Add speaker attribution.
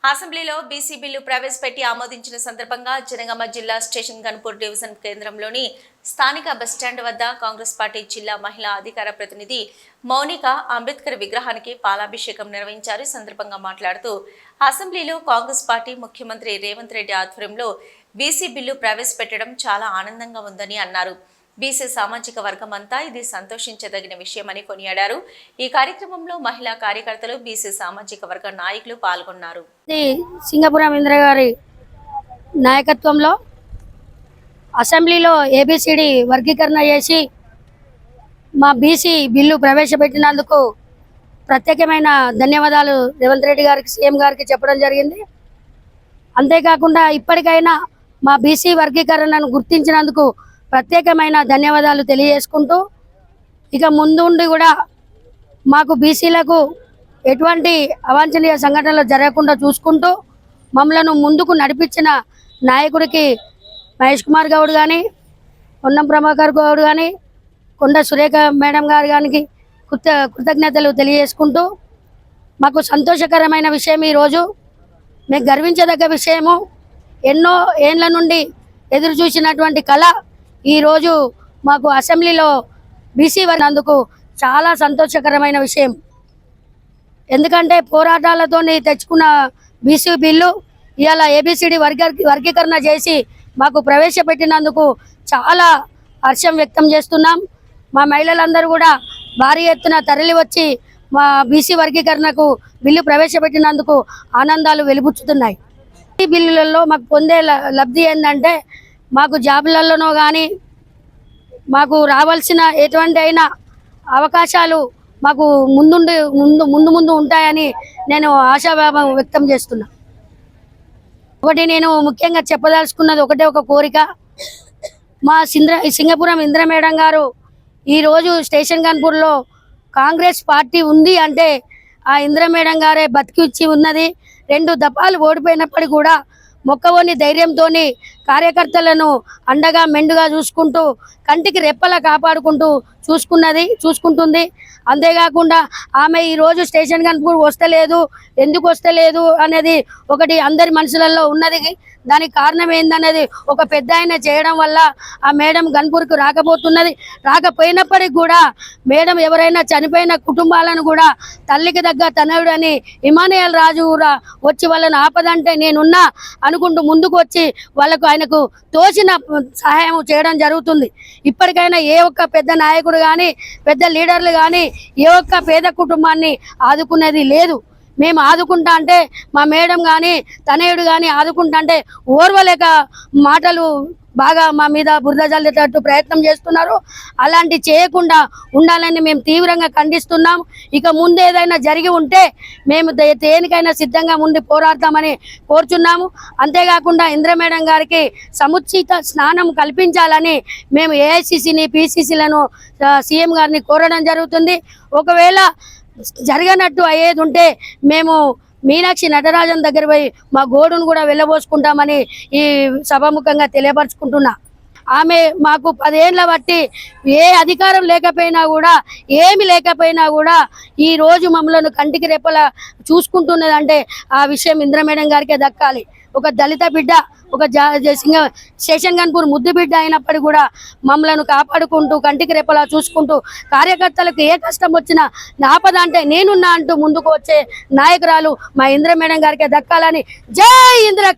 Speaker 1: అసెంబ్లీలో BC bill ప్రవేశపెట్టి ఆమోదించిన సందర్భంగా జనగామ జిల్లా స్టేషన్ గన్పూర్ డివిజన్ కేంద్రంలోని స్థానిక బస్టాండ్ వద్ద కాంగ్రెస్ పార్టీ జిల్లా మహిళా అధికార ప్రతినిధి మౌనిక అంబేద్కర్ విగ్రహానికి పాలాభిషేకం నిర్వహించారు. ఈ సందర్భంగా మాట్లాడుతూ అసెంబ్లీలో కాంగ్రెస్ పార్టీ ముఖ్యమంత్రి రేవంత్ రెడ్డి ఆధ్వర్యంలో బీసీ బిల్లు ప్రవేశపెట్టడం చాలా ఆనందంగా ఉందని అన్నారు. బీసీ సామాజిక వర్గం అంతా ఇది సంతోషించదగిన విషయమని కొనియాడారు. ఈ కార్యక్రమంలో మహిళా కార్యకర్తలు, బీసీ సామాజిక వర్గ నాయకులు పాల్గొన్నారు.
Speaker 2: సింగపురం ఇంద్ర గారి నాయకత్వంలో అసెంబ్లీలో ఏబిసిడి వర్గీకరణ చేసి మా బీసీ బిల్లు ప్రవేశపెట్టినందుకు ప్రత్యేకమైన ధన్యవాదాలు రేవంత్ రెడ్డి గారికి, సీఎం గారికి చెప్పడం జరిగింది. అంతేకాకుండా ఇప్పటికైనా మా బీసీ వర్గీకరణను గుర్తించినందుకు ప్రత్యేకమైన ధన్యవాదాలు తెలియజేసుకుంటూ, ఇక ముందుండి కూడా మాకు బీసీలకు ఎటువంటి అవాంఛనీయ సంఘటనలు జరగకుండా చూసుకుంటూ మమ్మలను ముందుకు నడిపించిన నాయకుడికి మహేష్ కుమార్ గౌడ్ కానీ, పొన్నం ప్రభాకర్ గౌడ్ కానీ, కొండ సురేఖ మేడం గారు కానీ కృతజ్ఞతలు తెలియజేసుకుంటూ, మాకు సంతోషకరమైన విషయం ఈరోజు, మేము గర్వించదగ్గ విషయము. ఎన్నో ఏండ్ల నుండి ఎదురు చూసినటువంటి కళ ఈరోజు మాకు అసెంబ్లీలో బీసీ వర్గందుకు చాలా సంతోషకరమైన విషయం. ఎందుకంటే పోరాటాలతో తెచ్చుకున్న బీసీ బిల్లు ఇవాళ ఏబిసిడి వర్గీకరణ చేసి మాకు ప్రవేశపెట్టినందుకు చాలా హర్షం వ్యక్తం చేస్తున్నాం. మా మహిళలందరూ కూడా భారీ ఎత్తున తరలి వచ్చి మా బీసీ వర్గీకరణకు బిల్లు ప్రవేశపెట్టినందుకు ఆనందాలు వెలిబుచ్చుతున్నాయి. ఈ బిల్లులలో మాకు పొందే లబ్ధి ఏంటంటే, మాకు జాబులలోనో కానీ మాకు రావాల్సిన ఎటువంటి అయినా అవకాశాలు మాకు ముందు ఉంటాయని నేను ఆశాభావం వ్యక్తం చేస్తున్నా. ఒకటి నేను ముఖ్యంగా చెప్పదలుచుకున్నది ఒక కోరిక. మా సింగపురం ఇంద్ర మేడం గారు ఈరోజు స్టేషన్ గన్పూర్లో కాంగ్రెస్ పార్టీ ఉంది అంటే ఆ ఇంద్ర మేడం గారే బతికిచ్చి ఉన్నది. 2 దఫాలు ఓడిపోయినప్పటికీ కూడా మొక్కవోని ధైర్యంతో కార్యకర్తలను అండగా మెండుగా చూసుకుంటూ కంటికి రెప్పలా కాపాడుకుంటూ చూసుకుంటుంది. అంతేకాకుండా ఆమె ఈరోజు స్టేషన్ గన్పూర్ వస్తలేదు, ఎందుకు వస్తలేదు అనేది ఒకటి అందరి మనసులలో ఉన్నది. దానికి కారణం ఏందనేది ఒక పెద్ద ఆయన చేయడం వల్ల ఆ మేడం గన్పూర్కు రాకపోయినప్పటికి కూడా మేడం ఎవరైనా చనిపోయిన కుటుంబాలను కూడా తల్లికి దగ్గర తనయుడు అని ఇమానుయేల్ రాజు కూడా వచ్చి వాళ్ళని ఆపదంటే నేనున్నా అనుకుంటూ ముందుకు వచ్చి వాళ్ళకు ఆయనకు తోచిన సహాయం చేయడం జరుగుతుంది. ఇప్పటికైనా ఏ ఒక్క పెద్ద నాయకుడు కానీ, పెద్ద లీడర్లు కానీ ఏ ఒక్క పేద కుటుంబాన్ని ఆదుకునేది లేదు. మేము ఆదుకుంటా అంటే మా మేడం కానీ, తనయుడు కానీ ఆదుకుంటా అంటే ఓర్వలేక మాటలు బాగా మా మీద బురద జల్లేటట్టు ప్రయత్నం చేస్తున్నారు. అలాంటి చేయకుండా ఉండాలని మేము తీవ్రంగా ఖండిస్తున్నాం. ఇక ముందు ఏదైనా జరిగి ఉంటే మేము దేనికైనా సిద్ధంగా ఉండి పోరాడతామని కోరుచున్నాము. అంతేకాకుండా ఇంద్ర మేడం గారికి సముచిత స్నానం కల్పించాలని మేము ఏఐసిసిని, పిసిసిలను, సీఎం గారిని కోరడం జరుగుతుంది. ఒకవేళ జరగనట్టు అయ్యేది ఉంటే మేము మీనాక్షి నటరాజన్ దగ్గర పోయి మా గోడును కూడా వెళ్ళబోసుకుంటామని ఈ సభాముఖంగా తెలియపరుచుకుంటున్నా. ఆమె మాకు 10 ఏళ్ళ బట్టి ఏ అధికారం లేకపోయినా కూడా, ఏమి లేకపోయినా కూడా ఈరోజు మమ్మల్ని కంటికి రెప్పలా చూసుకుంటున్నదంటే ఆ విషయం ఇంద్ర మేడం గారికే దక్కాలి. ఒక దళిత బిడ్డ, ఒక స్టేషన్ గన్పూర్ ముద్దు బిడ్డ అయినప్పటికీ కూడా మమ్మలను కాపాడుకుంటూ కంటికి రెప్పలా చూసుకుంటూ కార్యకర్తలకు ఏ కష్టం వచ్చినా నాపద అంటే నేనున్నా అంటూ ముందుకు వచ్చే నాయకురాలు మా ఇంద్ర మేడం గారికే దక్కాలని. జై ఇంద్ర.